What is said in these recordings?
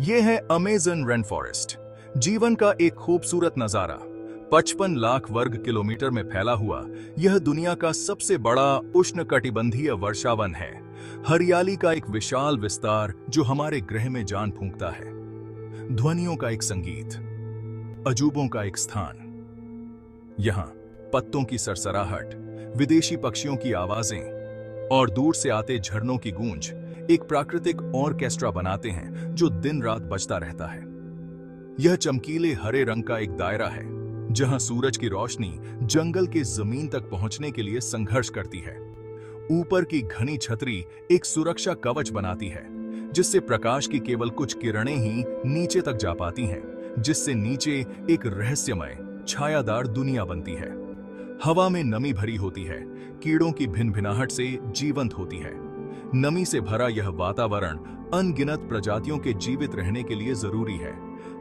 ये है Amazon rain forest, जीवन का एक खूबसूरत नजारा। 55 लाख वर्ग किलोमीटर में फैला हुआ यह दुनिया का सबसे बड़ा उष्णकटिबंधीय वर्षावन है। हरियाली का एक विशाल विस्तार जो हमारे ग्रह में जान फूंकता है। ध्वनियों का एक संगीत, अजूबों का एक स्थान। यहाँ पत्तों की सरसराहट, विदेशी पक्षियों की आवाजें और दूर से आते झरनों की गूंज एक प्राकृतिक ऑर्केस्ट्रा बनाते हैं जो दिन रात बजता रहता है। यह चमकीले हरे रंग का एक दायरा है जहां सूरज की रोशनी जंगल के जमीन तक पहुंचने के लिए संघर्ष करती है। ऊपर की घनी छतरी एक सुरक्षा कवच बनाती है जिससे प्रकाश की केवल कुछ किरणें ही नीचे तक जा पाती हैं, जिससे नीचे एक रहस्यमय छायादार दुनिया बनती है। हवा में नमी भरी होती है, कीड़ों की भिनभिनाहट से जीवंत होती है। नमी से भरा यह वातावरण अनगिनत प्रजातियों के जीवित रहने के लिए जरूरी है।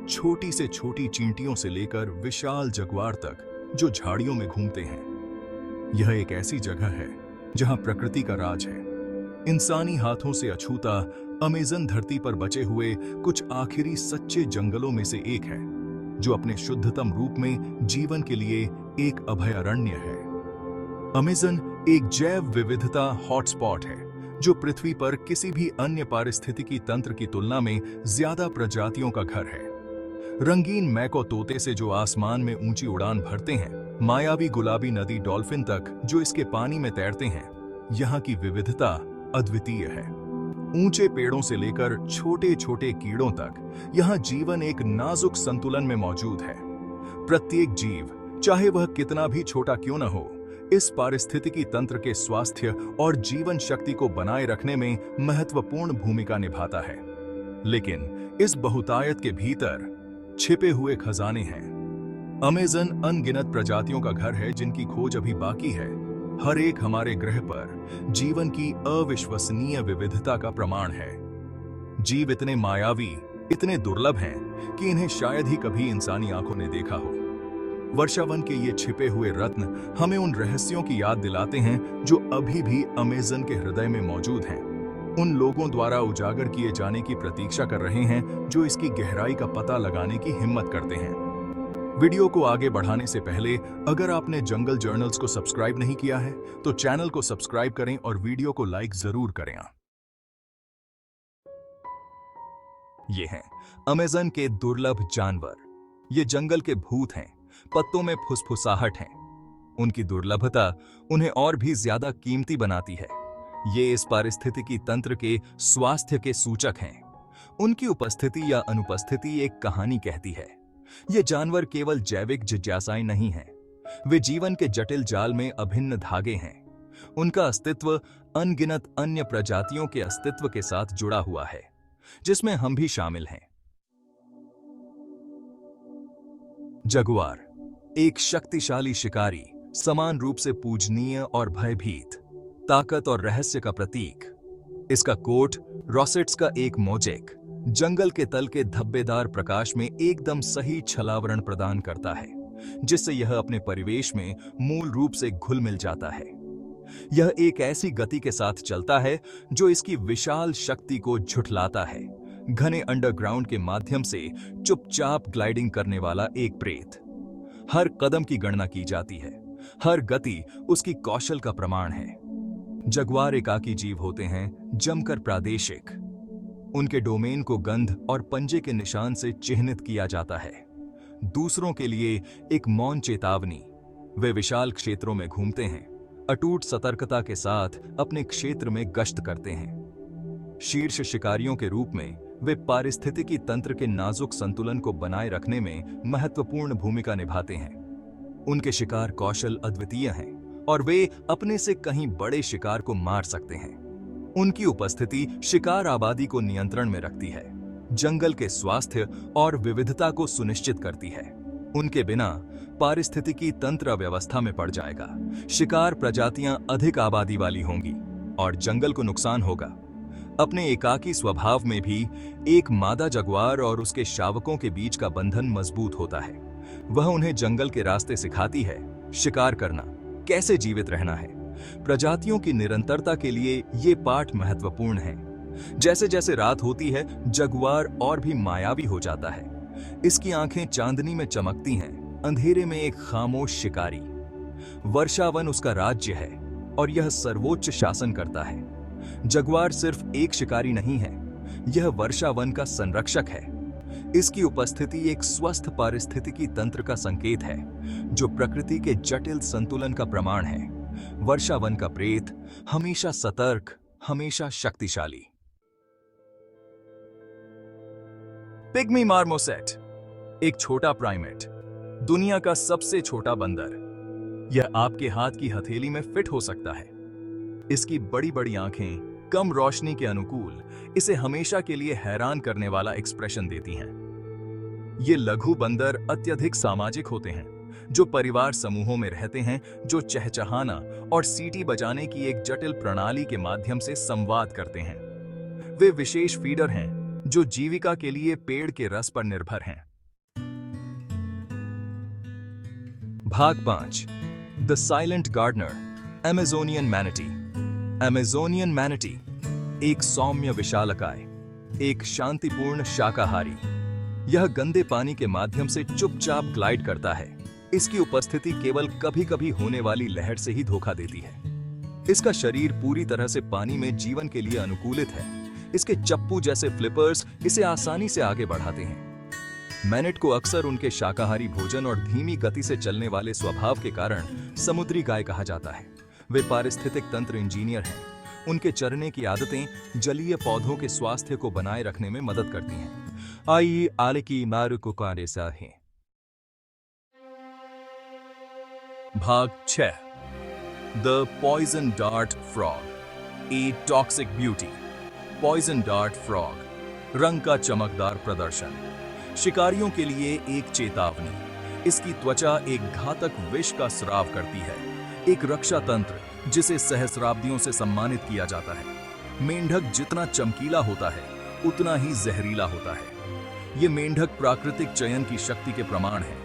छोटी से छोटी चींटियों से लेकर विशाल जगुआर तक जो झाड़ियों में घूमते हैं। यह एक ऐसी जगह है जहां प्रकृति का राज है। इंसानी हाथों से अछूता अमेज़न धरती पर बचे हुए कुछ आखिरी सच्चे जंगलों में से एक है जो अपने शुद्धतम रूप में जीवन के लिए एक अभयारण्य है। अमेज़न एक जैव विविधता हॉटस्पॉट है जो पृथ्वी पर किसी भी अन्य पारिस्थितिकी तंत्र की तुलना में ज्यादा प्रजातियों का घर है। रंगीन मैको तोते से जो आसमान में ऊंची उड़ान भरते हैं, मायावी गुलाबी नदी डॉल्फिन तक जो इसके पानी में तैरते हैं, यहाँ की विविधता अद्वितीय है। ऊंचे पेड़ों से लेकर छोटे छोटे कीड़ों तक यहाँ जीवन एक नाजुक संतुलन में मौजूद है। प्रत्येक जीव, चाहे वह कितना भी छोटा क्यों न हो, इस पारिस्थितिकी तंत्र के स्वास्थ्य और जीवन शक्ति को बनाए रखने में महत्वपूर्ण भूमिका निभाता है। लेकिन इस बहुतायत के भीतर छिपे हुए खजाने हैं। अमेज़न अनगिनत प्रजातियों का घर है जिनकी खोज अभी बाकी है। हर एक हमारे ग्रह पर जीवन की अविश्वसनीय विविधता का प्रमाण है। जीव इतने मायावी, इतने दुर्लभ हैं कि इन्हें शायद ही कभी इंसानी आंखों ने देखा हो। वर्षावन के ये छिपे हुए रत्न हमें उन रहस्यों की याद दिलाते हैं जो अभी भी अमेज़न के हृदय में मौजूद हैं। उन लोगों द्वारा उजागर किए जाने की प्रतीक्षा कर रहे हैं जो इसकी गहराई का पता लगाने की हिम्मत करते हैं। वीडियो को आगे बढ़ाने से पहले अगर आपने जंगल जर्नल्स को सब्सक्राइब नहीं किया है तो चैनल को सब्सक्राइब करें और वीडियो को लाइक जरूर करें। ये हैं अमेज़न के दुर्लभ जानवर। ये जंगल के भूत हैं, पत्तों में फुसफुसाहट है। उनकी दुर्लभता उन्हें और भी ज्यादा कीमती बनाती है। ये इस पारिस्थितिकी तंत्र के स्वास्थ्य के सूचक हैं। उनकी उपस्थिति या अनुपस्थिति एक कहानी कहती है। ये जानवर केवल जैविक जिज्ञासाएं नहीं हैं, वे जीवन के जटिल जाल में अभिन्न धागे हैं। उनका अस्तित्व अनगिनत अन्य प्रजातियों के अस्तित्व के साथ जुड़ा हुआ है, जिसमें हम भी शामिल हैं। जगुआर एक शक्तिशाली शिकारी, समान रूप से पूजनीय और भयभीत, ताकत और रहस्य का प्रतीक। इसका कोट रोसेट्स का एक मोज़ेक जंगल के तल के धब्बेदार प्रकाश में एकदम सही छलावरण प्रदान करता है, जिससे यह अपने परिवेश में मूल रूप से घुल मिल जाता है। यह एक ऐसी गति के साथ चलता है जो इसकी विशाल शक्ति को झुठलाता है। घने अंडरग्राउंड के माध्यम से चुपचाप ग्लाइडिंग करने वाला एक प्रेत। हर कदम की गणना की जाती है, हर गति उसकी कौशल का प्रमाण है। जगुआर एकाकी जीव होते हैं, जमकर प्रादेशिक। उनके डोमेन को गंध और पंजे के निशान से चिह्नित किया जाता है। दूसरों के लिए एक मौन चेतावनी। वे विशाल क्षेत्रों में घूमते हैं, अटूट सतर्कता के साथ अपने क्षेत्र में गश्त करते हैं। शीर्ष शिकारियों के रूप में वे पारिस्थितिकी तंत्र के नाजुक संतुलन को बनाए रखने में महत्वपूर्ण भूमिका निभाते हैं। उनके शिकार कौशल अद्वितीय हैं और वे अपने से कहीं बड़े शिकार को मार सकते हैं। उनकी उपस्थिति शिकार आबादी को नियंत्रण में रखती है, जंगल के स्वास्थ्य और विविधता को सुनिश्चित करती है। उनके बिना पारिस्थितिकी तंत्र अव्यवस्था में पड़ जाएगा, शिकार प्रजातियां अधिक आबादी वाली होंगी और जंगल को नुकसान होगा। अपने एकाकी स्वभाव में भी एक मादा जगुआर और उसके शावकों के बीच का बंधन मजबूत होता है। वह उन्हें जंगल के रास्ते सिखाती है, शिकार करना, कैसे जीवित रहना है। प्रजातियों की निरंतरता के लिए ये पाठ महत्वपूर्ण है। जैसे जैसे रात होती है, जगुआर और भी मायावी हो जाता है। इसकी आंखें चांदनी में चमकती हैं, अंधेरे में एक खामोश शिकारी। वर्षावन उसका राज्य है और यह सर्वोच्च शासन करता है। जगुआर सिर्फ एक शिकारी नहीं है, यह वर्षावन का संरक्षक है। इसकी उपस्थिति एक स्वस्थ पारिस्थितिकी तंत्र का संकेत है, जो प्रकृति के जटिल संतुलन का प्रमाण है। वर्षावन का प्रेत हमेशा सतर्क, हमेशा शक्तिशाली। पिग्मी मार्मोसेट, एक छोटा प्राइमेट, दुनिया का सबसे छोटा बंदर। यह आपके हाथ की हथेली में फिट हो सकता है। इसकी बड़ी बड़ी आंखें कम रोशनी के अनुकूल इसे हमेशा के लिए हैरान करने वाला एक्सप्रेशन देती हैं। ये लघु बंदर अत्यधिक सामाजिक होते हैं, जो परिवार समूहों में रहते हैं, जो चहचहाना और सीटी बजाने की एक जटिल प्रणाली के माध्यम से संवाद करते हैं। वे विशेष फीडर हैं जो जीविका के लिए पेड़ के रस पर निर्भर हैं। भाग 5, the silent gardener, Amazonian manatee. Amazonian manatee एक सौम्य विशालकाय, एक शांतिपूर्ण शाकाहारी। यह गंदे पानी के माध्यम से चुपचाप ग्लाइड करता है। इसकी उपस्थिति केवल कभी-कभी होने वाली लहर से ही धोखा देती है। इसका शरीर पूरी तरह से पानी में जीवन के लिए अनुकूलित है। इसके चप्पू जैसे फ्लिपर्स इसे आसानी से आगे बढ़ाते हैं। मैनेट को अक्सर उनके शाकाहारी भोजन और धीमी गति से चलने वाले स्वभाव के कारण समुद्री गाय कहा जाता है। वे पारिस्थितिक तंत्र इंजीनियर हैं। उनके चरने की आदतें जलीय पौधों के स्वास्थ्य को बनाए रखने में मदद करती हैं। आइए आले की मारू को कारे सा है। भाग 6, the poison dart frog, a toxic beauty. Poison dart frog, रंग का चमकदार प्रदर्शन, शिकारियों के लिए एक चेतावनी। इसकी त्वचा एक घातक विष का स्राव करती है, एक रक्षा तंत्र जिसे सहस्राब्दियों से सम्मानित किया जाता है। मेंढक जितना चमकीला होता है, उतना ही जहरीला होता है। ये मेंढक प्राकृतिक चयन की शक्ति के प्रमाण हैं।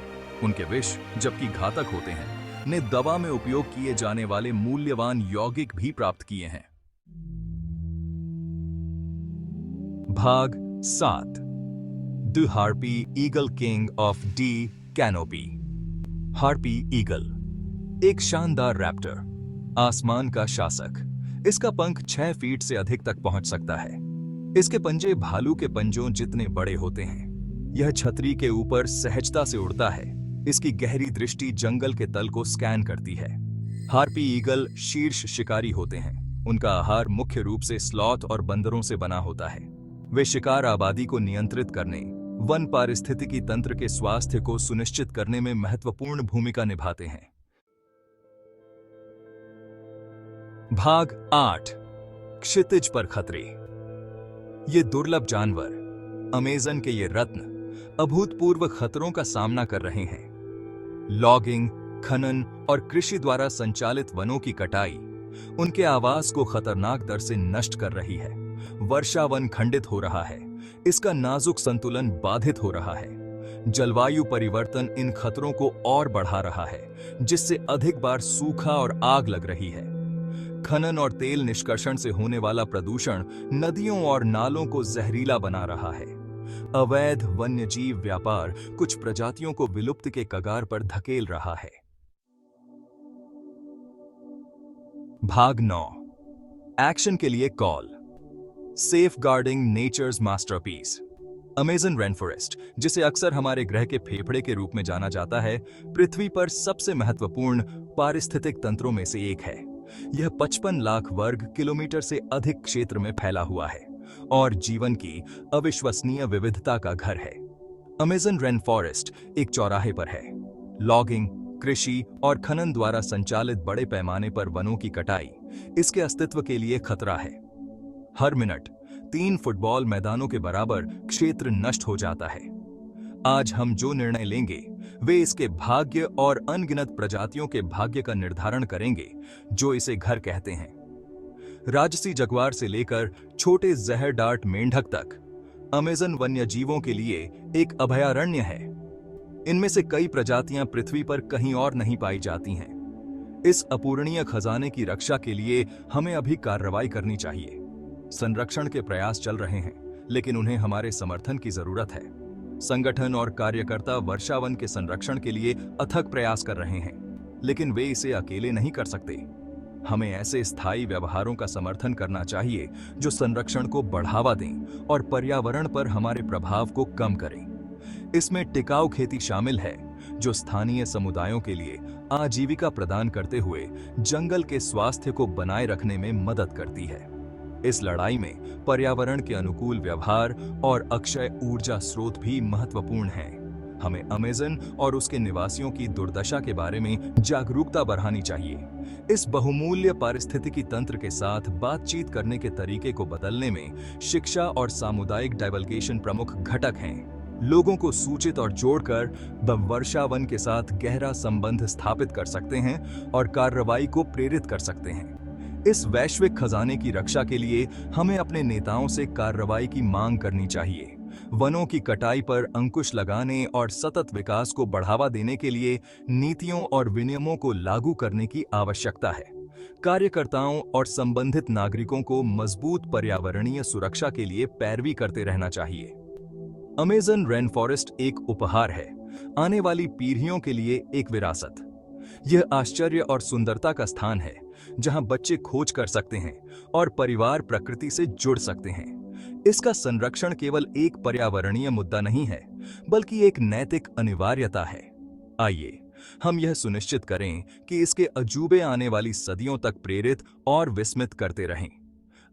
उनके विष, जबकि घातक होते हैं, ने दवा में उपयोग किए जाने वाले मूल्यवान यौगिक भी प्राप्त किए हैं। भाग 7, the harpy eagle king of D canopy. Harpy eagle एक शानदार रैप्टर, आसमान का शासक। इसका पंख 6 फीट से अधिक तक पहुंच सकता है। इसके पंजे भालू के पंजों जितने बड़े होते हैं। यह छतरी के ऊपर सहजता से उड़ता है। इसकी गहरी दृष्टि जंगल के तल को स्कैन करती है। हार्पी ईगल शीर्ष शिकारी होते हैं। उनका आहार मुख्य रूप से स्लॉथ और बंदरों से बना होता है। वे शिकार आबादी को नियंत्रित करने, वन पारिस्थितिकी तंत्र के स्वास्थ्य को सुनिश्चित करने में महत्वपूर्ण भूमिका निभाते हैं। भाग 8, क्षितिज पर खतरे। ये दुर्लभ जानवर, अमेज़न के ये रत्न, अभूतपूर्व खतरों का सामना कर रहे हैं। लॉगिंग, खनन और कृषि द्वारा संचालित वनों की कटाई उनके आवास को खतरनाक दर से नष्ट कर रही है। वर्षावन खंडित हो रहा है। इसका नाजुक संतुलन बाधित हो रहा है। जलवायु परिवर्तन इन खतरों को और बढ़ा रहा है, जिससे अधिक बार सूखा और आग लग रही है। खनन और तेल निष्कर्षण से होने वाला प्रदूषण नदियों और नालों को जहरीला बना रहा है। अवैध वन्यजीव व्यापार कुछ प्रजातियों को विलुप्त के कगार पर धकेल रहा है। भाग 9, एक्शन के लिए call, safeguarding nature's masterpiece. Amazon rain forest, जिसे अक्सर हमारे ग्रह के फेफड़े के रूप में जाना जाता है, पृथ्वी पर सबसे महत्वपूर्ण पारिस्थितिक तंत्रों में से एक है। यह 55 लाख वर्ग किलोमीटर से अधिक क्षेत्र में फैला हुआ है और जीवन की अविश्वसनीय विविधता का घर है। अमेज़न रेन फॉरेस्ट एक चौराहे पर है। लॉगिंग, कृषि और खनन द्वारा संचालित बड़े पैमाने पर वनों की कटाई इसके अस्तित्व के लिए खतरा है। हर मिनट 3 फुटबॉल मैदानों के बराबर क्षेत्र नष्ट हो जाता है। आज हम जो निर्णय लेंगे वे इसके भाग्य और अनगिनत प्रजातियों के भाग्य का निर्धारण करेंगे जो इसे घर कहते हैं। राजसी जगुआर से लेकर छोटे जहर डार्ट मेंढक तक अमेज़न वन्यजीवों के लिए एक अभयारण्य है। इनमें से कई प्रजातियां पृथ्वी पर कहीं और नहीं पाई जाती हैं। इस अपूरणीय खजाने की रक्षा के लिए हमें अभी कार्रवाई करनी चाहिए। संरक्षण के प्रयास चल रहे हैं, लेकिन उन्हें हमारे समर्थन की जरूरत है। संगठन और कार्यकर्ता वर्षावन के संरक्षण के लिए अथक प्रयास कर रहे हैं, लेकिन वे इसे अकेले नहीं कर सकते। हमें ऐसे स्थायी व्यवहारों का समर्थन करना चाहिए जो संरक्षण को बढ़ावा दें और पर्यावरण पर हमारे प्रभाव को कम करें। इसमें टिकाऊ खेती शामिल है, जो स्थानीय समुदायों के लिए आजीविका प्रदान करते हुए जंगल के स्वास्थ्य को बनाए रखने में मदद करती है। इस लड़ाई में पर्यावरण के अनुकूल व्यवहार और अक्षय ऊर्जा स्रोत भी महत्वपूर्ण हैं। हमें अमेज़न और उसके निवासियों की दुर्दशा के बारे में जागरूकता बढ़ानी चाहिए। इस बहुमूल्य पारिस्थितिकी तंत्र के साथ बातचीत करने के तरीके को बदलने में शिक्षा और सामुदायिक डाइवल्गेशन प्रमुख घटक हैं। लोगों को सूचित और जोड़कर वर्षावन के साथ गहरा संबंध स्थापित कर सकते हैं और कार्रवाई को प्रेरित कर सकते हैं। इस वैश्विक खजाने की रक्षा के लिए हमें अपने नेताओं से कार्रवाई की मांग करनी चाहिए। वनों की कटाई पर अंकुश लगाने और सतत विकास को बढ़ावा देने के लिए नीतियों और विनियमों को लागू करने की आवश्यकता है। कार्यकर्ताओं और संबंधित नागरिकों को मजबूत पर्यावरणीय सुरक्षा के लिए पैरवी करते रहना चाहिए। अमेज़न रेन फॉरेस्ट एक उपहार है, आने वाली पीढ़ियों के लिए एक विरासत। यह आश्चर्य और सुंदरता का स्थान है, जहां बच्चे खोज कर सकते हैं और परिवार प्रकृति से जुड़ सकते हैं। इसका संरक्षण केवल एक पर्यावरणीय मुद्दा नहीं है, बल्कि एक नैतिक अनिवार्यता है। आइए हम यह सुनिश्चित करें कि इसके अजूबे आने वाली सदियों तक प्रेरित और विस्मित करते रहें।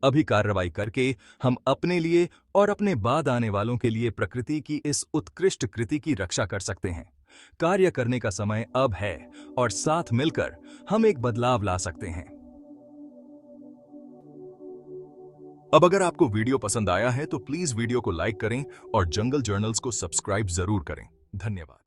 अभी कार्रवाई करके हम अपने लिए और अपने बाद आने वालों के लिए प्रकृति की इस उत्कृष्ट कृति की रक्षा कर सकते हैं। कार्य करने का समय अब है और साथ मिलकर हम एक बदलाव ला सकते हैं। अब अगर आपको वीडियो पसंद आया है तो प्लीज वीडियो को लाइक करें और जंगल जर्नल्स को सब्सक्राइब जरूर करें। धन्यवाद।